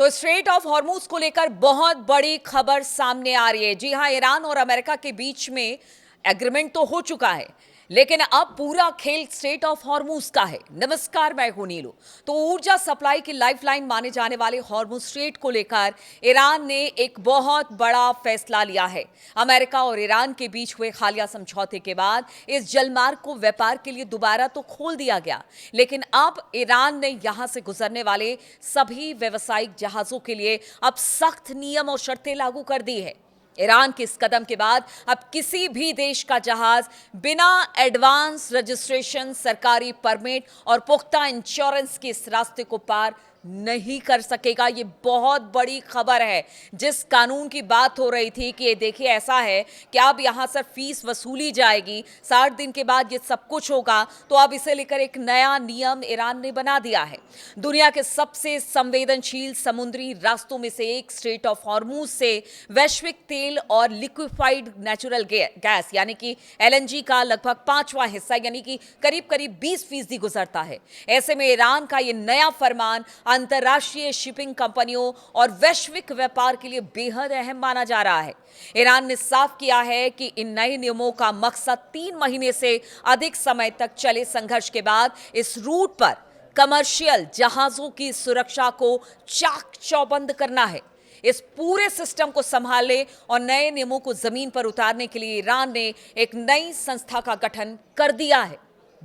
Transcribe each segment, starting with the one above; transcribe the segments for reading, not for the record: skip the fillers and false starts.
तो straight of Hormuz को लेकर बहुत बड़ी खबर सामने आ रही है। जी हां, ईरान और अमेरिका के बीच में एग्रीमेंट तो हो चुका है, लेकिन अब पूरा खेल स्ट्रेट ऑफ हॉर्मूज का है। नमस्कार, मैं हूं नीलू। तो ऊर्जा सप्लाई की लाइफलाइन माने जाने वाले हॉर्मूज स्ट्रेट को लेकर ईरान ने एक बहुत बड़ा फैसला लिया है। अमेरिका और ईरान के बीच हुए हालिया समझौते के बाद इस जलमार्ग को व्यापार के लिए दोबारा तो खोल दिया गया, लेकिन अब ईरान ने यहां से गुजरने वाले सभी व्यावसायिक जहाजों के लिए अब सख्त नियम और शर्तें लागू कर दी है। ईरान के इस कदम के बाद अब किसी भी देश का जहाज बिना एडवांस रजिस्ट्रेशन, सरकारी परमिट और पुख्ता इंश्योरेंस के इस रास्ते को पार नहीं कर सकेगा। ये बहुत बड़ी खबर है। जिस कानून की बात हो रही थी कि ये देखिए ऐसा है कि अब यहां से फीस वसूली जाएगी, 60 दिन के बाद ये सब कुछ होगा, तो अब इसे लेकर एक नया नियम ईरान ने बना दिया है। दुनिया के सबसे संवेदनशील समुद्री रास्तों में से एक स्ट्रेट ऑफ हॉर्मूज से वैश्विक तेल और लिक्विफाइड नेचुरल गैस यानी कि एलएनजी का लगभग 5वां हिस्सा यानी कि करीब करीब 20% गुजरता है। ऐसे में ईरान का ये नया फरमान अंतर्राष्ट्रीय शिपिंग कंपनियों और वैश्विक व्यापार के लिए बेहद अहम माना जा रहा है। ईरान ने साफ किया है कि इन नए नियमों का मकसद 3 महीने से अधिक समय तक चले संघर्ष के बाद इस रूट पर कमर्शियल जहाजों की सुरक्षा को चाक चौबंद करना है। इस पूरे सिस्टम को संभालने और नए नियमों को जमीन पर उतारने के लिए ईरान ने एक नई संस्था का गठन कर दिया है,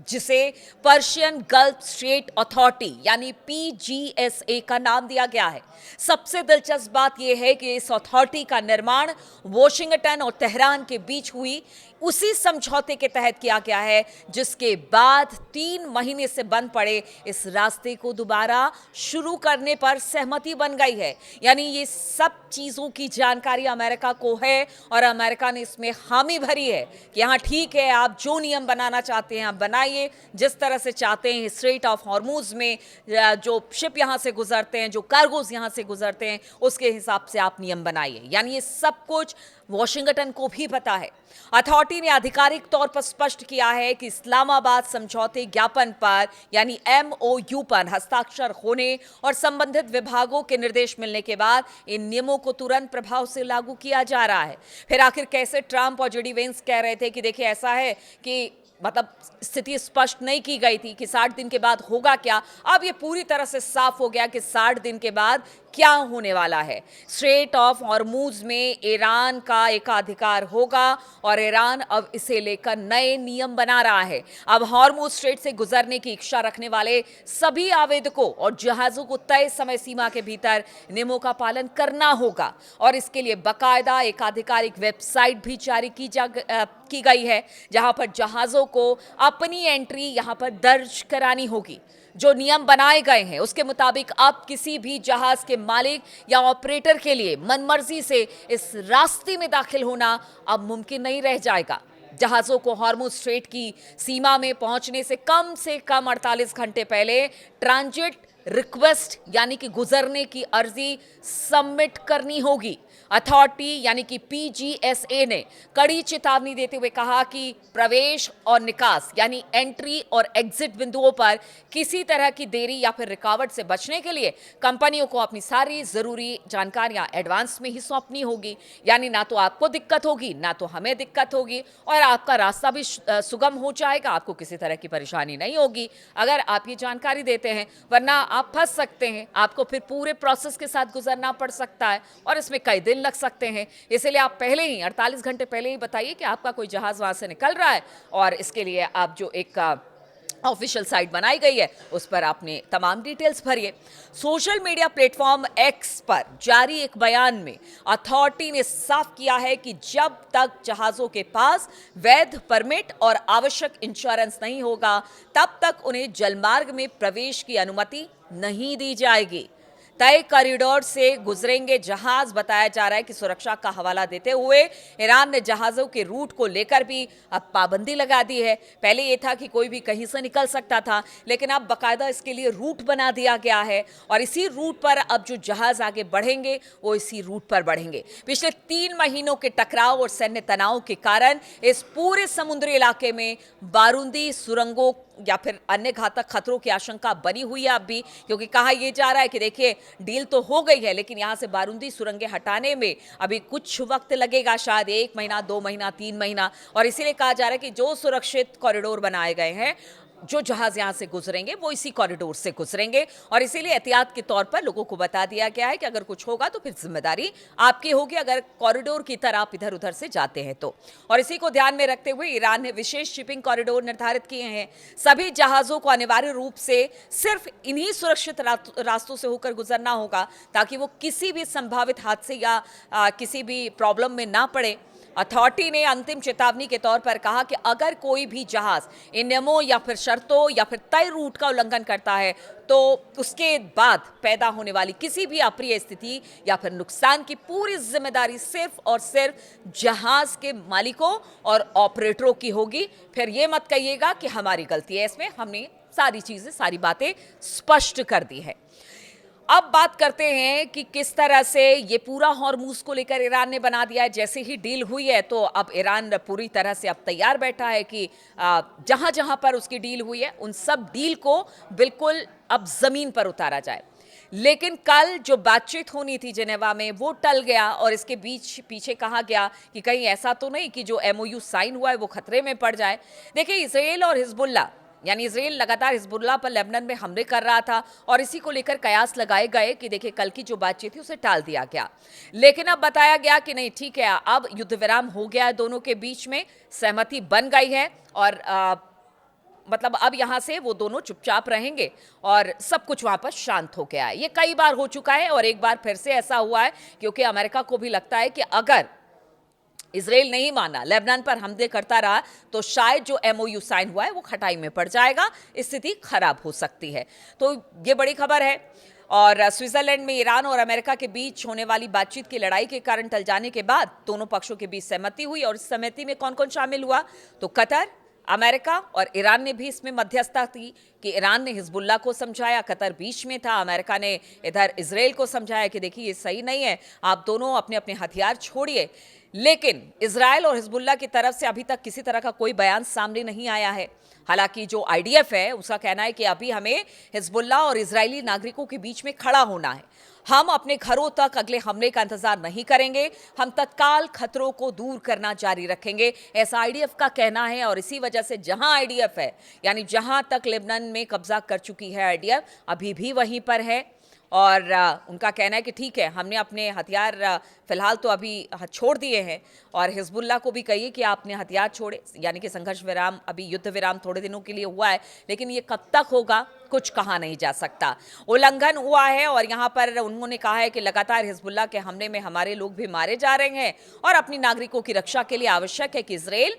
जिसे पर्शियन गल्फ स्ट्रेट अथॉरिटी यानी पीजीएसए का नाम दिया गया है। सबसे दिलचस्प बात यह है कि इस अथॉरिटी का निर्माण वॉशिंगटन और तेहरान के बीच हुई उसी समझौते के तहत किया गया है, जिसके बाद 3 महीने से बंद पड़े इस रास्ते को दोबारा शुरू करने पर सहमति बन गई है। यानी ये सब चीजों की जानकारी अमेरिका को है और अमेरिका ने इसमें हामी भरी है कि हाँ ठीक है, आप जो नियम बनाना चाहते हैं आप बनाइए, जिस तरह से चाहते हैं। स्ट्रेट ऑफ हॉर्मूज में जो शिप यहां से गुजरते हैं, जो कार्गोज यहां से गुजरते हैं, उसके हिसाब से आप नियम बनाइए। यानी ये सब कुछ वॉशिंगटन को भी पता है। अथॉरिटी ने आधिकारिक तौर पर स्पष्ट किया है कि इस्लामाबाद समझौते ज्ञापन पर यानी एमओयू पर हस्ताक्षर होने और संबंधित विभागों के निर्देश मिलने के बाद इन नियमों को तुरंत प्रभाव से लागू किया जा रहा है। फिर आखिर कैसे ट्रंप और जेडी वेंस कह रहे थे कि देखिए ऐसा है कि मतलब स्थिति स्पष्ट नहीं की गई थी कि 60 दिन के बाद होगा क्या। अब ये पूरी तरह से साफ हो गया कि 60 दिन के बाद क्या होने वाला है। स्ट्रेट ऑफ हॉर्मूज में ईरान का एकाधिकार होगा और ईरान अब इसे लेकर नए नियम बना रहा है। अब हॉर्मूज स्ट्रेट से गुजरने की इच्छा रखने वाले सभी आवेदकों और जहाजों को तय समय सीमा के भीतर नियमों का पालन करना होगा और इसके लिए बाकायदा एक आधिकारिक वेबसाइट भी जारी की गई है, जहां पर जहाजों को अपनी एंट्री यहां पर दर्ज करानी होगी। जो नियम बनाए गए हैं उसके मुताबिक अब किसी भी जहाज के मालिक या ऑपरेटर के लिए मनमर्जी से इस रास्ते में दाखिल होना अब मुमकिन नहीं रह जाएगा। जहाजों को हॉर्मूज स्ट्रेट की सीमा में पहुंचने से कम 48 घंटे पहले ट्रांजिट रिक्वेस्ट यानी कि गुजरने की अर्जी सबमिट करनी होगी। अथॉरिटी यानी कि पीजीएसए ने कड़ी चेतावनी देते हुए कहा कि प्रवेश और निकास यानी एंट्री और एग्जिट बिंदुओं पर किसी तरह की देरी या फिर रुकावट से बचने के लिए कंपनियों को अपनी सारी जरूरी जानकारियां एडवांस में ही सौंपनी होगी। यानी ना तो आपको दिक्कत होगी ना तो हमें दिक्कत होगी और आपका रास्ता भी सुगम हो जाएगा। आपको किसी तरह की परेशानी नहीं होगी अगर आप ये जानकारी देते हैं, वरना आप फंस सकते हैं। आपको फिर पूरे प्रोसेस के साथ गुजरना पड़ सकता है और इसमें कई दिन लग सकते हैं। इसलिए आप पहले ही 48 घंटे पहले ही बताइए कि आपका कोई जहाज वहां से निकल रहा है और इसके लिए आप जो एक ऑफिशियल साइट बनाई गई है उस पर आपने तमाम डिटेल्स भरिए। सोशल मीडिया प्लेटफॉर्म एक्स पर जारी एक बयान में अथॉरिटी ने साफ किया है कि जब तक जहाजों के पास वैध परमिट और आवश्यक इंश्योरेंस नहीं होगा तब तक उन्हें जलमार्ग में प्रवेश की अनुमति नहीं दी जाएगी। तय कॉरिडोर से गुजरेंगे जहाज। बताया जा रहा है कि सुरक्षा का हवाला देते हुए ईरान ने जहाजों के रूट को लेकर भी अब पाबंदी लगा दी है। पहले यह था कि कोई भी कहीं से निकल सकता था, लेकिन अब बाकायदा इसके लिए रूट बना दिया गया है और इसी रूट पर अब जो जहाज आगे बढ़ेंगे वो इसी रूट पर बढ़ेंगे। पिछले 3 महीनों के टकराव और सैन्य तनाव के कारण इस पूरे समुद्री इलाके में बारूदी सुरंगों या फिर अन्य घातक खतरों की आशंका बनी हुई है अब भी, क्योंकि कहा यह जा रहा है कि देखिए डील तो हो गई है लेकिन यहां से बारूदी सुरंगें हटाने में अभी कुछ वक्त लगेगा, शायद 1 महीना, 2 महीना, 3 महीना। और इसीलिए कहा जा रहा है कि जो सुरक्षित कॉरिडोर बनाए गए हैं, जो जहाज यहां से गुजरेंगे वो इसी कॉरिडोर से गुजरेंगे। और इसीलिए एहतियात के तौर पर लोगों को बता दिया गया है कि अगर कुछ होगा तो फिर जिम्मेदारी आपकी होगी, अगर कॉरिडोर की तरह आप इधर उधर से जाते हैं तो। और इसी को ध्यान में रखते हुए ईरान ने विशेष शिपिंग कॉरिडोर निर्धारित किए हैं। सभी जहाजों को अनिवार्य रूप से सिर्फ इन्हीं सुरक्षित रास्तों से होकर गुजरना होगा, ताकि वो किसी भी संभावित हादसे या किसी भी प्रॉब्लम में ना पड़े। अथॉरिटी ने अंतिम चेतावनी के तौर पर कहा कि अगर कोई भी जहाज इन नियमों या फिर शर्तों या फिर तय रूट का उल्लंघन करता है तो उसके बाद पैदा होने वाली किसी भी अप्रिय स्थिति या फिर नुकसान की पूरी जिम्मेदारी सिर्फ और सिर्फ जहाज के मालिकों और ऑपरेटरों की होगी। फिर ये मत कहिएगा कि हमारी गलती है, इसमें हमने सारी चीजें, सारी बातें स्पष्ट कर दी है। अब बात करते हैं कि किस तरह से ये पूरा हॉर्मूज को लेकर ईरान ने बना दिया है। जैसे ही डील हुई है तो अब ईरान पूरी तरह से अब तैयार बैठा है कि जहां जहां पर उसकी डील हुई है उन सब डील को बिल्कुल अब जमीन पर उतारा जाए। लेकिन कल जो बातचीत होनी थी जिनेवा में वो टल गया और इसके बीच पीछे कहा गया कि कहीं ऐसा तो नहीं कि जो एमओयू साइन हुआ है वो खतरे में पड़ जाए। देखिए, इजराइल और हिजबुल्ला, यानी इजराइल लगातार हिजबुल्ला पर लेबनान में हमले कर रहा था और इसी को लेकर कयास लगाए गए कि देखिए कल की जो बातचीत थी उसे टाल दिया गया। लेकिन अब बताया गया कि नहीं, ठीक है, अब युद्ध विराम हो गया है, दोनों के बीच में सहमति बन गई है और मतलब अब यहां से वो दोनों चुपचाप रहेंगे और सब कुछ वहां पर शांत हो गया है। ये कई बार हो चुका है और एक बार फिर से ऐसा हुआ है, क्योंकि अमेरिका को भी लगता है कि अगर इजराइल नहीं माना, लेबनान पर हमले करता रहा, तो शायद जो एमओयू साइन हुआ है वो खटाई में पड़ जाएगा, स्थिति खराब हो सकती है। तो ये बड़ी खबर है। और स्विट्जरलैंड में ईरान और अमेरिका के बीच होने वाली बातचीत की लड़ाई के कारण टल जाने के बाद दोनों पक्षों के बीच सहमति हुई। और इस सहमति में कौन कौन शामिल हुआ? तो कतर, अमेरिका और ईरान ने भी इसमें मध्यस्थता की कि ईरान ने हिजबुल्ला को समझाया, कतर बीच में था, अमेरिका ने इधर इजराइल को समझाया कि देखिए ये सही नहीं है, आप दोनों अपने अपने हथियार छोड़िए। लेकिन इजराइल और हिजबुल्ला की तरफ से अभी तक किसी तरह का कोई बयान सामने नहीं आया है। हालांकि जो आईडीएफ है उसका कहना है कि अभी हमें हिजबुल्ला और इजरायली नागरिकों के बीच में खड़ा होना है, हम अपने घरों तक अगले हमले का इंतजार नहीं करेंगे, हम तत्काल खतरों को दूर करना जारी रखेंगे, ऐसा आईडीएफ का कहना है। और इसी वजह से जहां आईडीएफ है, यानी जहां तक लेबनान में कब्जा कर चुकी है आईडीएफ, अभी भी वहीं पर है। और उनका कहना है कि ठीक है, हमने अपने हथियार फिलहाल तो अभी छोड़ दिए हैं और हिजबुल्ला को भी कहिए कि आपने हथियार छोड़े, यानी कि संघर्ष विराम, अभी युद्ध विराम थोड़े दिनों के लिए हुआ है, लेकिन ये कब तक होगा कुछ कहा नहीं जा सकता। उल्लंघन हुआ है और यहाँ पर उन्होंने कहा है कि लगातार हिजबुल्ला के हमले में हमारे लोग भी मारे जा रहे हैं और अपनी नागरिकों की रक्षा के लिए आवश्यक है कि इजराइल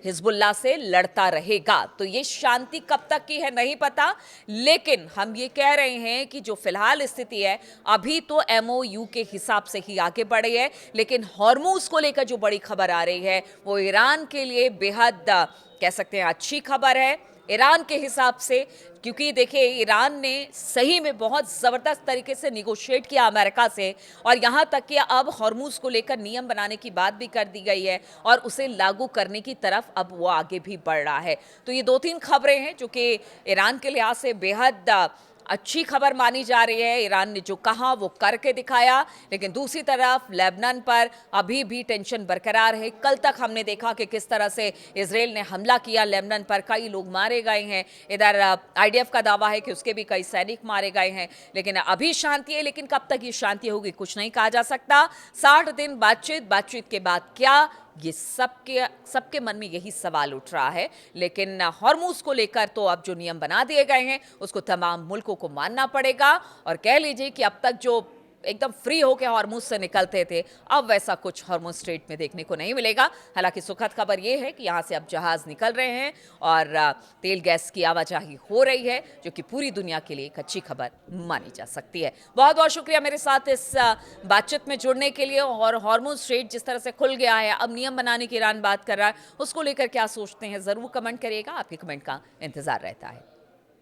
हिजबुल्ला से लड़ता रहेगा। तो ये शांति कब तक की है नहीं पता, लेकिन हम ये कह रहे हैं कि जो फिलहाल स्थिति है अभी तो एमओयू के हिसाब से ही आगे बढ़ी है। लेकिन हॉर्मूज को लेकर जो बड़ी खबर आ रही है वो ईरान के लिए बेहद कह सकते हैं अच्छी खबर है, ईरान के हिसाब से, क्योंकि देखिए ईरान ने सही में बहुत ज़बरदस्त तरीके से निगोशिएट किया अमेरिका से और यहाँ तक कि अब हॉर्मूज को लेकर नियम बनाने की बात भी कर दी गई है और उसे लागू करने की तरफ अब वो आगे भी बढ़ रहा है। तो ये 2-3 खबरें हैं जो कि ईरान के लिहाज से बेहद अच्छी खबर मानी जा रही है। ईरान ने जो कहा वो करके दिखाया, लेकिन दूसरी तरफ लेबनान पर अभी भी टेंशन बरकरार है। कल तक हमने देखा कि किस तरह से इजराइल ने हमला किया लेबनान पर, कई लोग मारे गए हैं। इधर आईडीएफ का दावा है कि उसके भी कई सैनिक मारे गए हैं। लेकिन अभी शांति है, लेकिन कब तक ये शांति होगी कुछ नहीं कहा जा सकता। 60 दिन बातचीत के बाद क्या, ये सबके मन में यही सवाल उठ रहा है। लेकिन हॉर्मूज को लेकर तो अब जो नियम बना दिए गए हैं उसको तमाम मुल्कों को मानना पड़ेगा और कह लीजिए कि अब तक जो एकदम फ्री होकर हॉर्मूज से निकलते थे, अब वैसा कुछ हॉर्मूज स्ट्रेट में देखने को नहीं मिलेगा। हालांकि सुखद खबर यह है कि यहाँ से अब जहाज निकल रहे हैं और तेल गैस की आवाजाही हो रही है, जो कि पूरी दुनिया के लिए एक अच्छी खबर मानी जा सकती है। बहुत बहुत शुक्रिया मेरे साथ इस बातचीत में जुड़ने के लिए। और हॉर्मूज स्ट्रेट जिस तरह से खुल गया है, अब नियम बनाने की ईरान बात कर रहा है, उसको लेकर क्या सोचते हैं ज़रूर कमेंट करिएगा, आपके कमेंट का इंतजार रहता है।